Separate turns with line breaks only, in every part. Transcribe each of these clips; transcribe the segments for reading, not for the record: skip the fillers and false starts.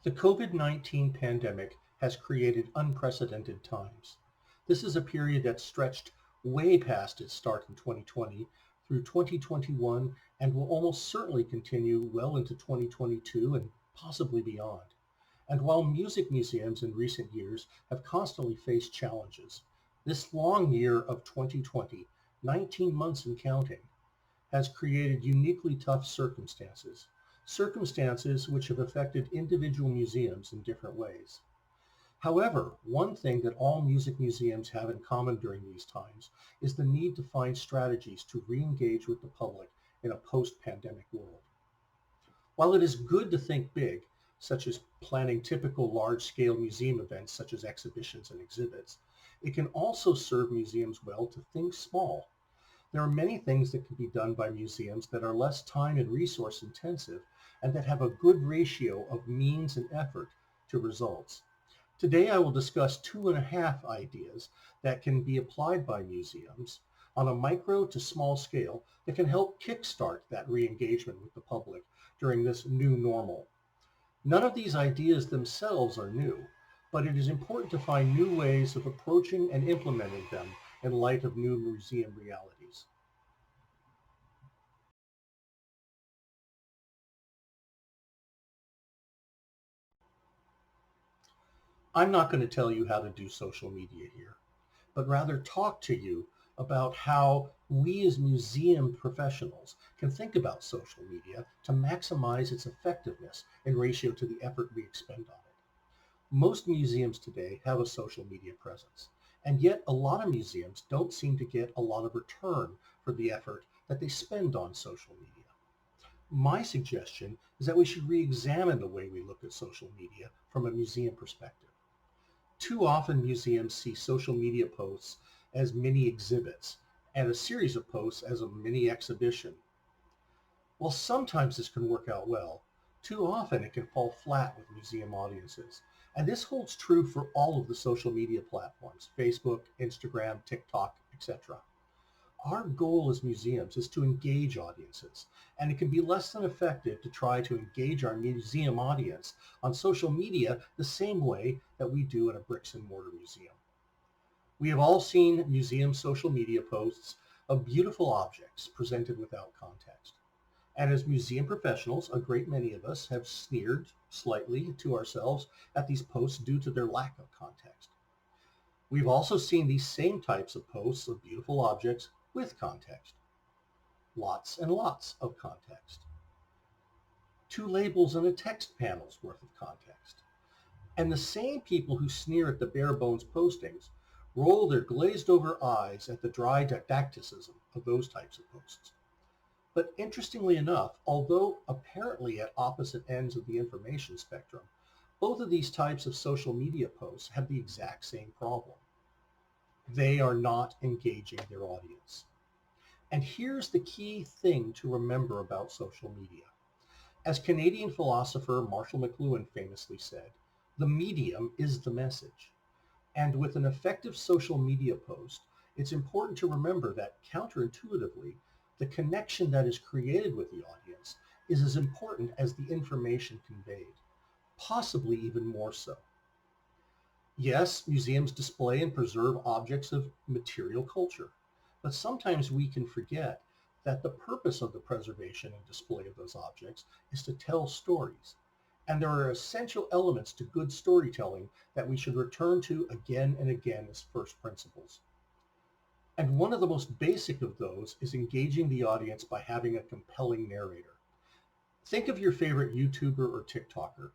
The COVID-19 pandemic has created unprecedented times. This is a period that stretched way past its start in 2020 through 2021 and will almost certainly continue well into 2022 and possibly beyond. And while music museums in recent years have constantly faced challenges, this long year of 2020, 19 months and counting, has created uniquely tough circumstances, circumstances which have affected individual museums in different ways. However, one thing that all music museums have in common during these times is the need to find strategies to re-engage with the public in a post-pandemic world. While it is good to think big, such as planning typical large-scale museum events such as exhibitions and exhibits, it can also serve museums well to think small. There are many things that can be done by museums that are less time and resource intensive and that have a good ratio of means and effort to results. Today I will discuss 2.5 ideas that can be applied by museums on a micro to small scale that can help kickstart that re-engagement with the public during this new normal. None of these ideas themselves are new, but it is important to find new ways of approaching and implementing them in light of new museum realities. I'm not going to tell you how to do social media here, but rather talk to you about how we as museum professionals can think about social media to maximize its effectiveness in ratio to the effort we expend on it. Most museums today have a social media presence, and yet a lot of museums don't seem to get a lot of return for the effort that they spend on social media. My suggestion is that we should re-examine the way we look at social media from a museum perspective. Too often museums see social media posts as mini exhibits and a series of posts as a mini exhibition. While sometimes this can work out well, too often it can fall flat with museum audiences. And this holds true for all of the social media platforms, Facebook, Instagram, TikTok, etc. Our goal as museums is to engage audiences, and it can be less than effective to try to engage our museum audience on social media the same way that we do in a bricks and mortar museum. We have all seen museum social media posts of beautiful objects presented without context. And as museum professionals, a great many of us have sneered slightly to ourselves at these posts due to their lack of context. We've also seen these same types of posts of beautiful objects with context. Lots and lots of context. Two labels and a text panel's worth of context. And the same people who sneer at the bare bones postings roll their glazed over eyes at the dry didacticism of those types of posts. But interestingly enough, although apparently at opposite ends of the information spectrum, both of these types of social media posts have the exact same problem. They are not engaging their audience. And here's the key thing to remember about social media. As Canadian philosopher Marshall McLuhan famously said, the medium is the message. And with an effective social media post, it's important to remember that counterintuitively, the connection that is created with the audience is as important as the information conveyed, possibly even more so. Yes, museums display and preserve objects of material culture, but sometimes we can forget that the purpose of the preservation and display of those objects is to tell stories. And there are essential elements to good storytelling that we should return to again and again as first principles. And one of the most basic of those is engaging the audience by having a compelling narrator. Think of your favorite YouTuber or TikToker.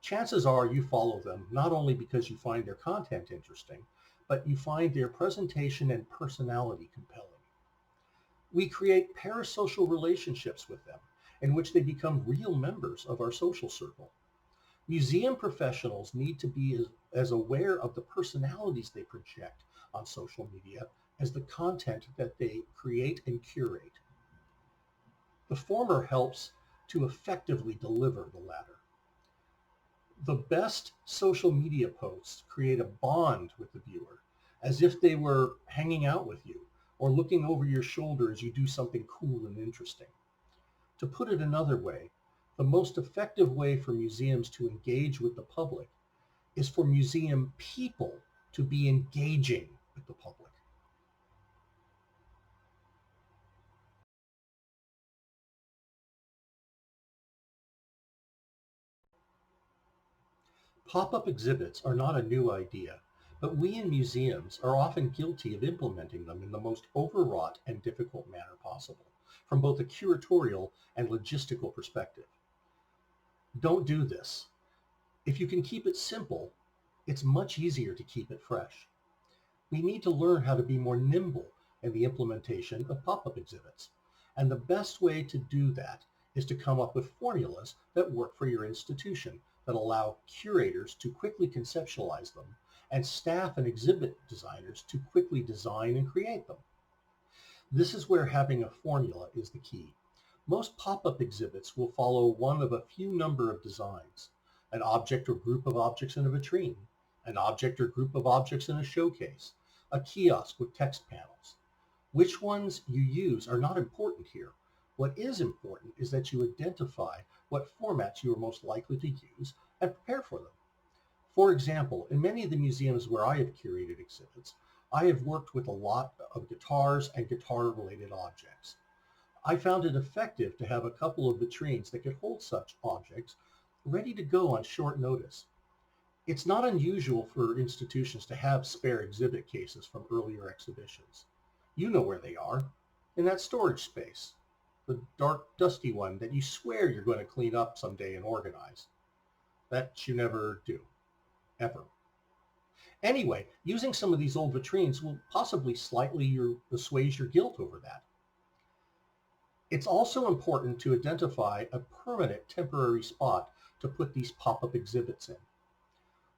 Chances are you follow them not only because you find their content interesting, but you find their presentation and personality compelling. We create parasocial relationships with them in which they become real members of our social circle. Museum professionals need to be as aware of the personalities they project on social media as the content that they create and curate. The former helps to effectively deliver the latter. The best social media posts create a bond with the viewer, as if they were hanging out with you or looking over your shoulder as you do something cool and interesting. To put it another way, The most effective way for museums to engage with the public is for museum people to be engaging with the public. Pop-up exhibits are not a new idea, but we in museums are often guilty of implementing them in the most overwrought and difficult manner possible, from both a curatorial and logistical perspective. Don't do this. If you can keep it simple, it's much easier to keep it fresh. We need to learn how to be more nimble in the implementation of pop-up exhibits. And the best way to do that is to come up with formulas that work for your institution, that allow curators to quickly conceptualize them and staff and exhibit designers to quickly design and create them. This is where having a formula is the key. Most pop-up exhibits will follow one of a few number of designs: an object or group of objects in a vitrine, an object or group of objects in a showcase, a kiosk with text panels. Which ones you use are not important here. What is important is that you identify what formats you are most likely to use and prepare for them. For example, in many of the museums where I have curated exhibits, I have worked with a lot of guitars and guitar-related objects. I found it effective to have a couple of vitrines that could hold such objects ready to go on short notice. It's not unusual for institutions to have spare exhibit cases from earlier exhibitions. You know where they are, in that storage space, the dark, dusty one that you swear you're going to clean up someday and organize. That you never do, ever. Anyway, using some of these old vitrines will possibly slightly assuage your guilt over that. It's also important to identify a permanent temporary spot to put these pop-up exhibits in.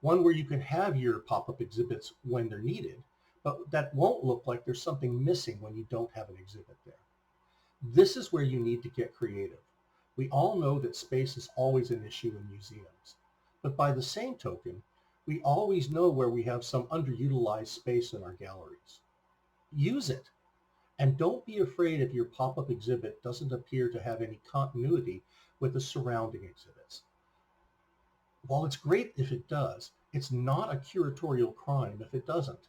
One where you can have your pop-up exhibits when they're needed, but that won't look like there's something missing when you don't have an exhibit there. This is where you need to get creative. We all know that space is always an issue in museums, but by the same token, we always know where we have some underutilized space in our galleries. Use it, and don't be afraid if your pop-up exhibit doesn't appear to have any continuity with the surrounding exhibits. While it's great if it does, it's not a curatorial crime if it doesn't.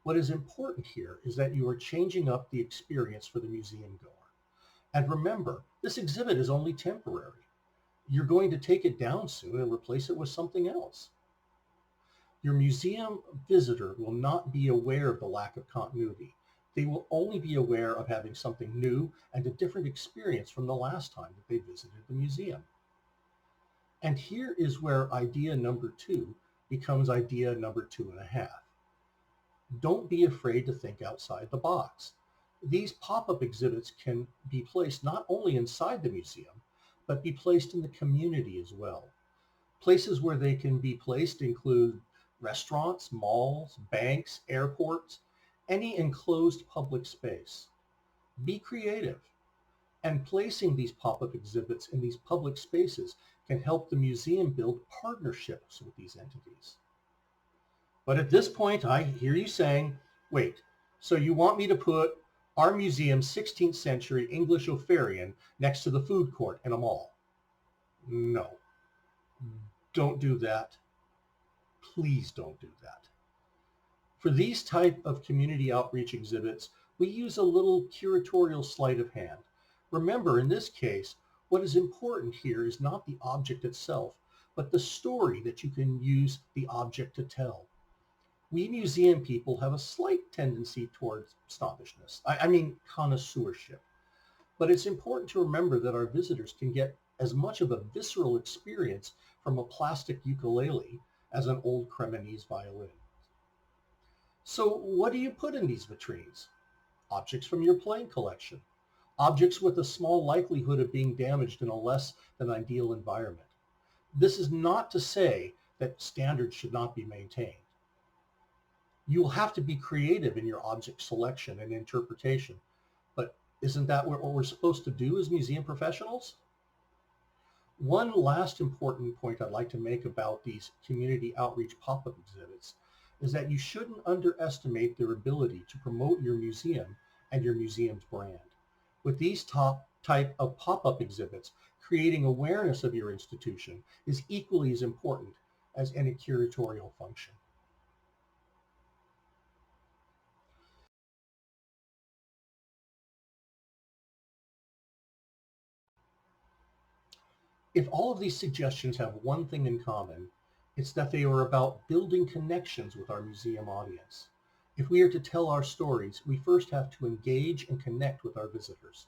What is important here is that you are changing up the experience for the museum goer. And remember, this exhibit is only temporary. You're going to take it down soon and replace it with something else. Your museum visitor will not be aware of the lack of continuity. They will only be aware of having something new and a different experience from the last time that they visited the museum. And here is where idea number 2 becomes idea number 2.5. Don't be afraid to think outside the box. These pop-up exhibits can be placed not only inside the museum, but be placed in the community as well. Places where they can be placed include restaurants, malls, banks, airports, any enclosed public space. Be creative. And placing these pop-up exhibits in these public spaces can help the museum build partnerships with these entities. But at this point, I hear you saying, wait, so you want me to put our museum's 16th century English Opharian next to the food court in a mall? No, don't do that. Please don't do that. For these type of community outreach exhibits, we use a little curatorial sleight of hand. Remember, in this case, what is important here is not the object itself, but the story that you can use the object to tell. We museum people have a slight tendency towards snobbishness. I mean connoisseurship. But it's important to remember that our visitors can get as much of a visceral experience from a plastic ukulele as an old Cremonese violin. So what do you put in these vitrines? Objects from your playing collection. Objects with a small likelihood of being damaged in a less than ideal environment. This is not to say that standards should not be maintained. You will have to be creative in your object selection and interpretation, but isn't that what we're supposed to do as museum professionals? One last important point I'd like to make about these community outreach pop-up exhibits is that you shouldn't underestimate their ability to promote your museum and your museum's brand. With these type of pop-up exhibits, creating awareness of your institution is equally as important as any curatorial function. If all of these suggestions have one thing in common, it's that they are about building connections with our museum audience. If we are to tell our stories, we first have to engage and connect with our visitors.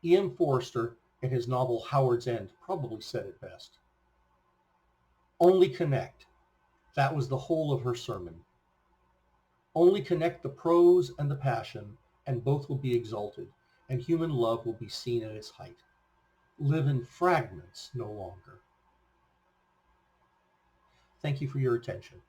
E.M. Forster, in his novel Howard's End, probably said it best. Only connect. That was the whole of her sermon. Only connect the prose and the passion, and both will be exalted, and human love will be seen at its height. Live in fragments no longer. Thank you for your attention.